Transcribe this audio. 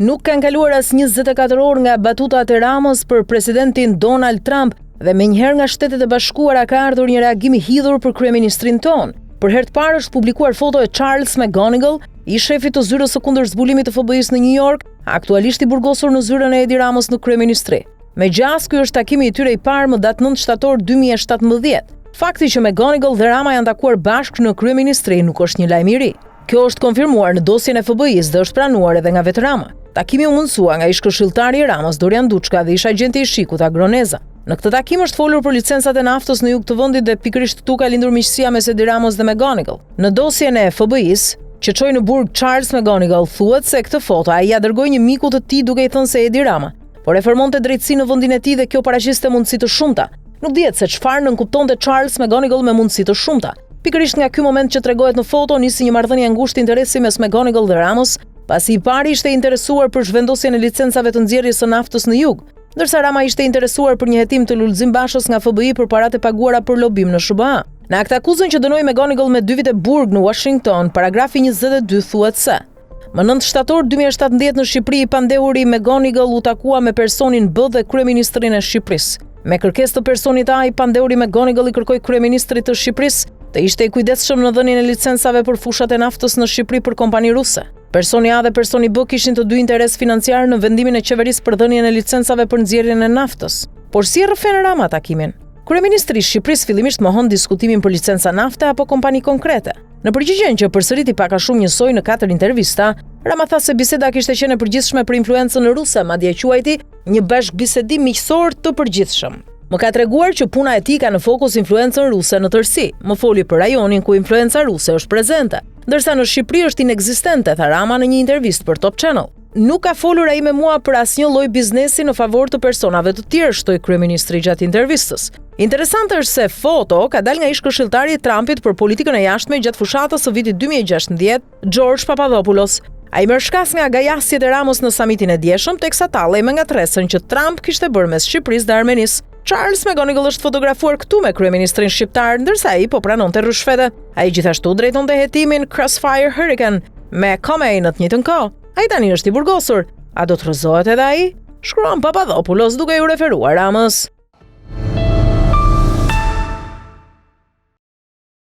Nuk kanë kaluar as 24 orë nga batutat e Ramës për presidentin Donald Trump dhe menjëherë nga Shtetet e Bashkuara ka ardhur një reagim i hidhur për kryeministrin ton. Për herë të parë është publikuar foto e Charles McGonigal, i shefit të zyrës së kundër zbulimit të FBI-s në New York, aktualisht i burgosur në zyrën e Edi Ramës në kryeministri. Megjithëse ky është takimi i tyre i parë më datë 9 shtator 2017. Fakti që McGonigal dhe Rama janë takuar bashkë në kryeministri nuk është një lajm i ri. Kjo është konfirmuar në dosjen e FBI-s dhe është pranuar edhe nga vetë Rama. Takimi u mundësua nga ish-këshilltari i Ramës Dorian Duchka dhe ish-agjenti i Shikut Agroneza. Në këtë takim është folur për licencat e naftës në jug të vendit dhe pikërisht këtu ka lindur miqësia mes Edi Ramës dhe McGonigal. Në dosjen e FBI-s, që çoi në burg Charles McGonigal, thuhet se këtë foto ai ja dërgoi një miku të tij duke i thënë se Edi Rama po reformonte drejtësinë në vendin e tij dhe kjo paraqiste mundësi të shumta. Nuk dihet se çfarë nënkuptonte Charles McGonigal me mundësi të shumta. Pikërisht nga ky moment që tregohet në foto nisi një marrëdhënie ngushtë interesi mes McGonigal dhe Ramës, pasi i pari ishte interesuar për zhvendosjen e licencave të nxjerrjes së naftës në jug, ndërsa Rama ishte interesuar për një hetim të Lulzim Bashës nga FBI për paratë e paguara për lobim në SBA. Në akt akuzën që dënoi McGonigal me 2 vite burg në Washington, paragrafi 22 thuhet se më 9 shtator 2017 në Shqipëri i pandehuri McGonigal u takua me personin B dhe kryeministrin e Shqipërisë. Me kërkesë të personit A, i pandehuri McGonigal i kërkoi kryeministrit të Shqipërisë të ishte i kujdesshëm në dhënien e licencave për fushat e naftës në Shqipëri për kompani ruse. Personi A dhe personi B kishin të dy interes financiar në vendimin e qeverisë për dhënien e licencave për nxjerrjen e naftës. Por si e rrëfen Rama takimin? Kryeministri i Shqipërisë fillimisht mohon diskutimin për licenca nafte apo kompani konkrete. Në përgjigjen që përsëriti pak a shumë njësoj në 4 intervista, Rama tha se biseda kishte qenë e përgjithshme për influencën ruse, madje e quajti një bashkëbisedim miqësor të përgjithshëm. Më ka treguar që puna e tij ka në fokus influencën ruse në tërësi. Më foli për rajonin ku influenca ruse është prezente, ndërsa në Shqipëri është inekzistente, tha Rama në një intervistë për Top Channel. Nuk ka folur ai me mua për asnjë lloj biznesi në favor të personave të tjerë, shtoi kryeministri gjatë intervistës. Interesante është se foto ka dalë nga ish-këshilltari i Trumpit për politikën e jashtme gjatë fushatës së vitit 2016, George Papadopoulos. Ai merr shkas nga gajasjet e Ramës në samitin e dieshëm, teksa tallej me ngatresën që Trump kishte bërë mes Shqipërisë dhe Armenisë. Charles McGonigal është fotografuar këtu me kryeministrin shqiptar, ndërsa ai po pranonte rrushfete. Ai gjithashtu drejtonte hetimin Crossfire Hurricane me Comey në të njëjtën kohë. Ai tani është i burgosur. A do të rrëzohet edhe ai? Shkruan Papadopoulos duke u referuar Ramës.